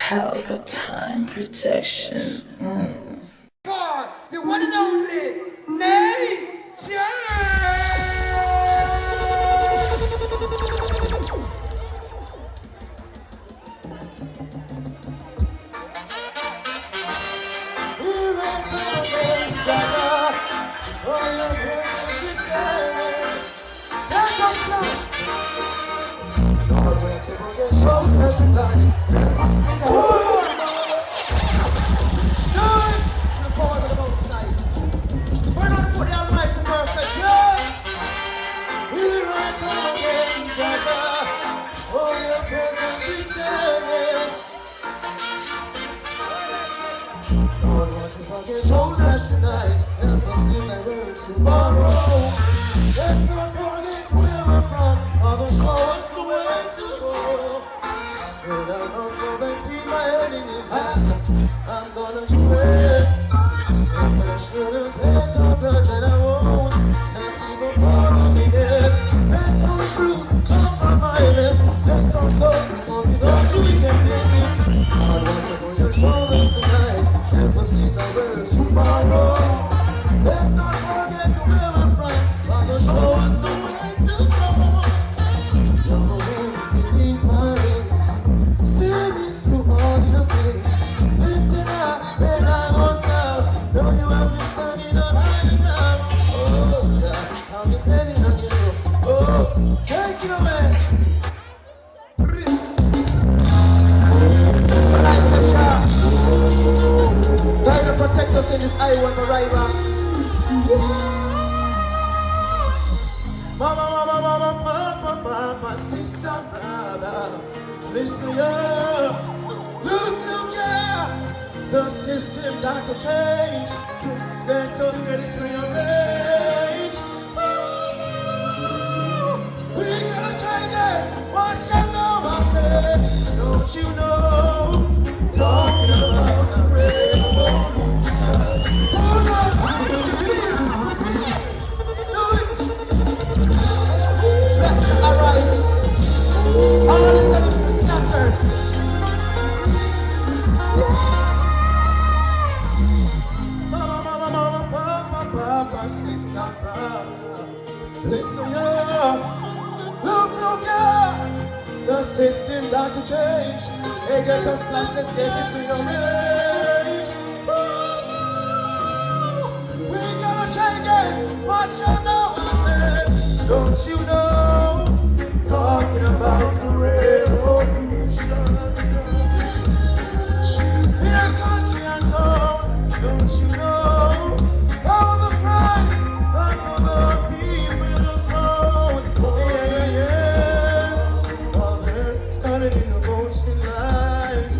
Pelpa time protection. God, the one and only nature. Tomorrow, let's not forget where we're from. Other show us the way to go. Straight out of so they feed my enemies. I'm gonna do it. I should've said some girls that I won't. Not even part of me yet. That's no truth, come from my lips. That's some stories on me, don't you can make it. I want you on your shoulders tonight. And we'll see the words tomorrow. Let's not forget to where we're from. Father, show us the way to go. You're the wind beneath my wings. See me through all your things. Lifting up when I was down. Know you have me standing on high ground. Oh, yeah, I'll be standing on you. Oh, take it away. Alright, Sacha. Try to protect us in this eye when we ride back. Mama, mama, mama, papa, papa, sister, brother, listen, yeah, listen, yeah. The system got to change. They're so ready to rearrange. We gotta change it. What shall know I said? Don't you know? Talking about the revolution. Arise. All the settings are scattered. Mama, mama, mama, papa, papa, sister, brother. Listen, yeah. Look, yeah. The system got to change. They get us splash, let's get it, we don't range. We gotta change it. What you know, I said. Don't you know? Talking about the revolution. In our country and town, don't you know? All the pride and for the people's soul. Yeah, yeah, yeah. While they're standing in the motion lives.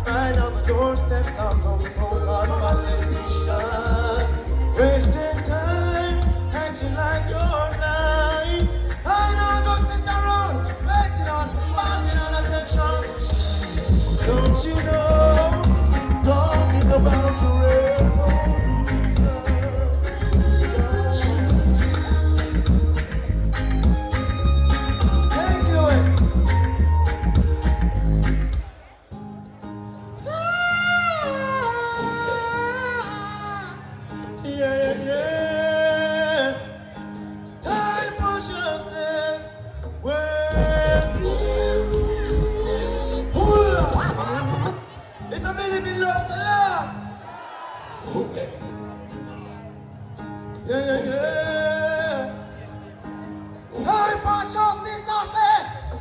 Right on the doorsteps of those so-called politicians. Wasting time, acting like you're lying. I know those sit around, waiting on, farming on attention. Don't you know, talking about the revolution. Take it away. Yeah, yeah, yeah. Time for justice. Pull up. If I believe in love, salam. Yeah, yeah, yeah. Time for justice, I say.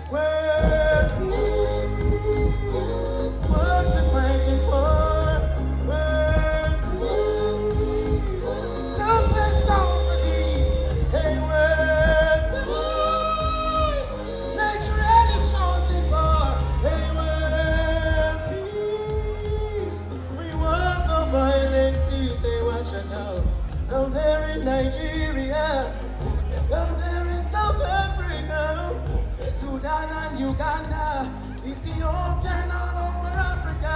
Where peace is what we're fighting for. Where peace, selfless down the east. Hey, where peace, nature is shouting for. Hey, where peace, we want no violence. You say, what you know? Down there in Nigeria, down there in South Africa, Sudan and Uganda, Ethiopia and all over Africa,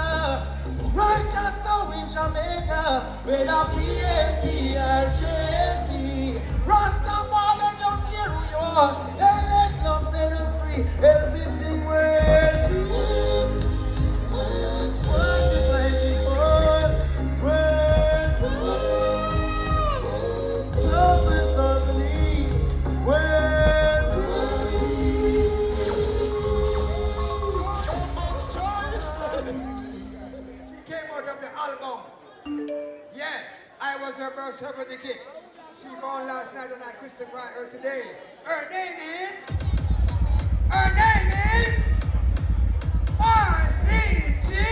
right just so in Jamaica, with a PAP or JP, Rastafari don't care who you are, and let love set us free, help me sing world peace. celebrity kid. She born last night and I crucified her today. Her name is Marcy Chin.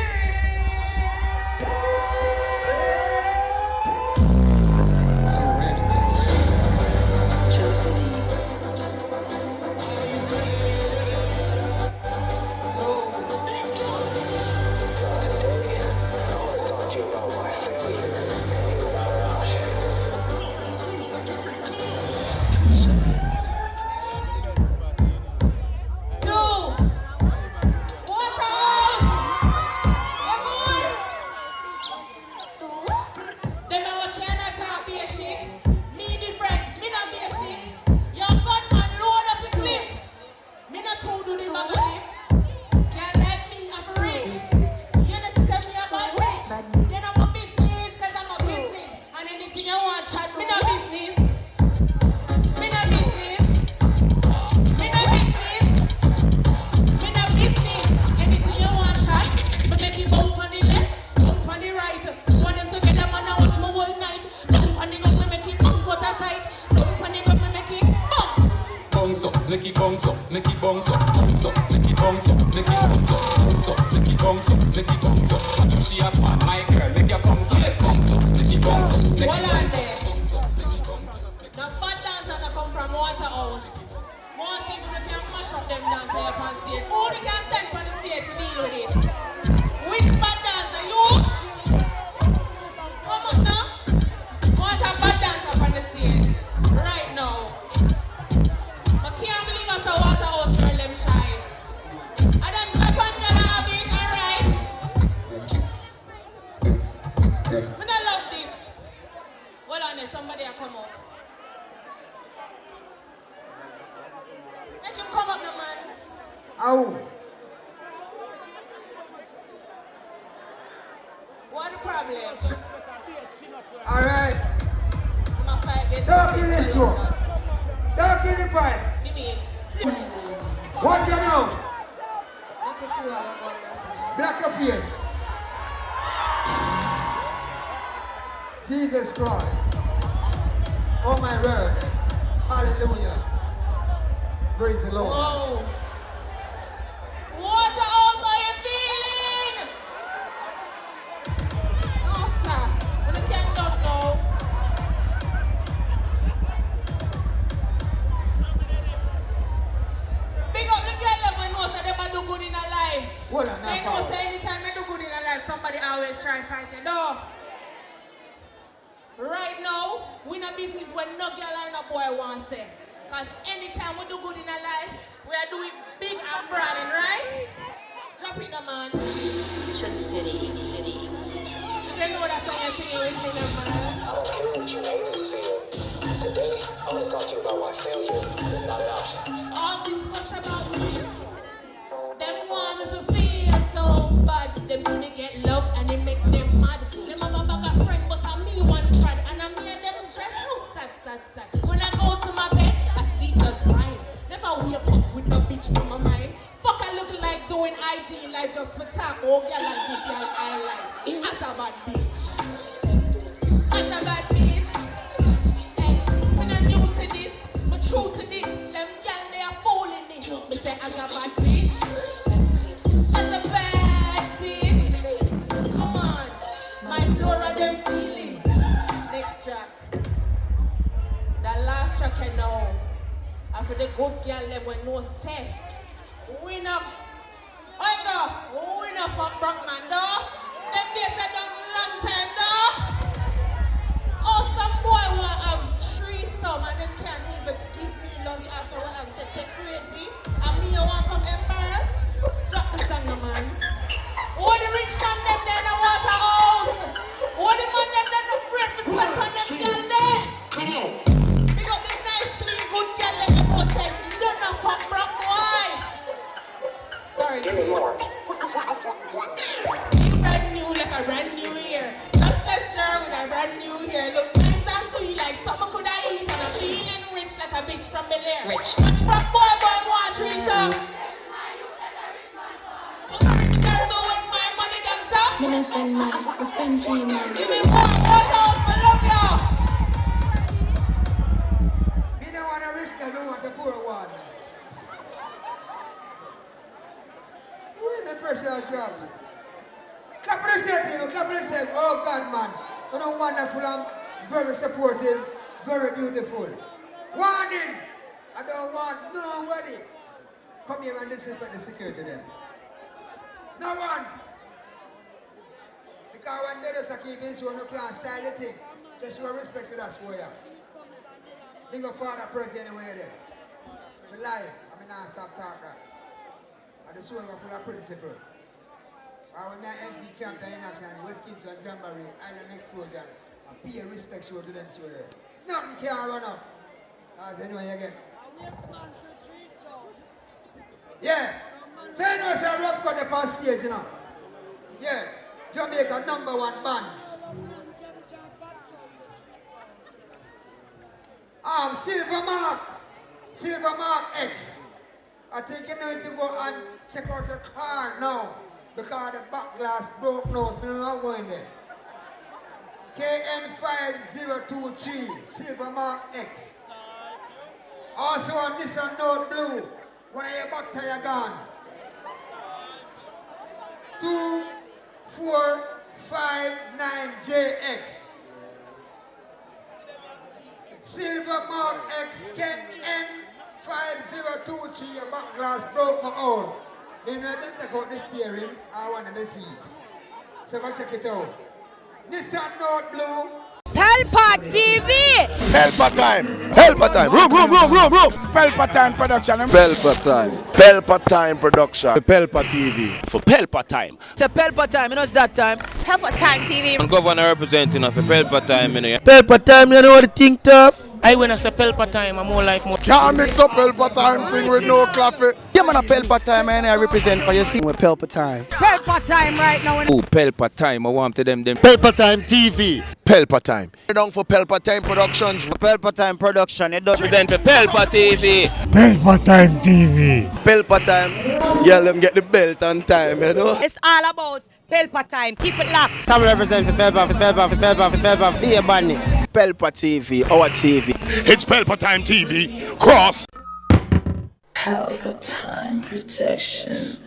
Make it bounce up, make it bounce up, bounce up, make it bounce up, make it bounce up, bounce up, make it bounce up, make it bounce up. Do she have one, my girl? Make your bounce up, bounce up, make it bounce up, make it bounce up, make it bounce up. Now bad dancers that come from Waterhouse. Most people that can mash up them dancers up on stage. Who they can stand on the stage to deal with it? Which bad dancer? You? Come on now. Want a bad dancer up on the stage right now. I can't believe I saw Waterhouse girl them shine. And then clap and gala have it, alright? I love this. Hold on there, somebody will come up. Make him come up now, man. Ow. What the problem? Alright. I'm a fight against Don't kill this one. Don't kill the prize. Give me it. Watch your now. Let me see what I'm going to Black your face. Jesus Christ. Oh my word. Hallelujah. Praise the Lord. Whoa. What else are you feeling? No, sir. When the king don't know. Big up the girl that we know so they do good in her life. Hold on They now. know say anytime they do good in her life, somebody always try and fight it. No. Right now, we in a business when no girl and no boy wants to say. Because anytime we do good in our life, we are doing big and brawling, right? Drop it, man. City. You can know that song you're singing with me, man. I don't care what you haters feel. Today, I'm gonna talk to you about why failure is not an option. All this fuss about me. Them want me to feel so bad. Them see me get love and it make them mad. Them have a bag of friend, but I'm me one tried. And I made them stress. Oh, sad. When I go to my bed, I sleep just fine. Never wake up with no bitch in my mind. Fuck, I look like doing IG like just for tap. Oh, girl, and the girl I like. As a bad bitch. As a bad bitch. Hey, when I'm new to this, but true to this. Them girl, they are fooling me. Me say as a bad bitch. As a bad bitch. Come on. My Flora, them feeling. Next track. The last track I know. After the good girl them when no say. Win up. Win up for Brockman, though. Them days are done long time, though. Oh, some boy will have threesome and them can't even give me lunch after what I've said. They're crazy. And me, you want to come embarrass? Drop the song, no, man. Oh, the rich man them there in the Waterhouse. Oh, the man them there in the breakfast spot on them girl there. Pick up this nice, clean, good girl them that was saying, you don't know fuck broke boy. Sorry. Give me more. You brand new like a brand new year. Just left shirt with a brand new hair. Look nice and sweet like something could I eat. And I'm feeling rich like a bitch from Bel Air. Rich. Much broke boy want threesome. Me no spend money, I spend free money. Give me more, what else? I love you. personal job. Clap for yourself, people. Clap for yourself. Oh, God, man. You know, wonderful and very supportive, very beautiful. Warning! I don't want nobody come here and disrespect the security then. No one! Because when they just keep this show, you can't style the thing. Just show respect to that show, yeah. Big up Father President anyway there. We live. I mean, I stop talking. And the show is full of principle. When my MC champion in action, West Kids and Jamboree, Island Explosion, I pay a respect show to them show there. Nothing can run up. As anyway again. Yeah. So you know, say Rough got the past stage, you know. Yeah. Jamaica #1 bands. Silver Mark X. I think you need to go and check out your car now. Because the back glass broke nose, we're not going there. KN5023, Silver Mark X. Also on Nissan Note Blue, one of your back tire gone. 2459JX. Silver Mark X, KN5023, your back glass broke my own. You know, I didn't take out the steering, I wanted the seat. So go check it out. Nissan Note Blue. Pelpa TV! Pelpa time! Pelpa time! Room! Pelpa time production! Pelpa time! Pelpa time production! Pelpa TV! For Pelpa time! It's a Pelpa time, you know it's that time. Pelpa time TV! I'm governor representing of a Pelpa time, you know. Pelpa time, you know what I think tough? I when I say Pelpa time, I'm more like more. Can't mix up Pelpa time thing with no coffee. Yeah, man, a Pelpa time, and I represent for your scene with Pelpa time. Pelpa time right now. Oh, Pelpa time, I want to them. Pelpa time TV. Pelpa time. You're down for Pelpa time productions. Pelpa time production. You don't Represent for Pelpa TV. Pelpa time TV. Pelpa time. Yeah, let them get the belt on time, you know. It's all about Pelpa time. Keep it locked. Time represent for Pelpa, the badness. Pelpa TV, our TV. It's Pelpa time TV. Cross. Pelpa time protection.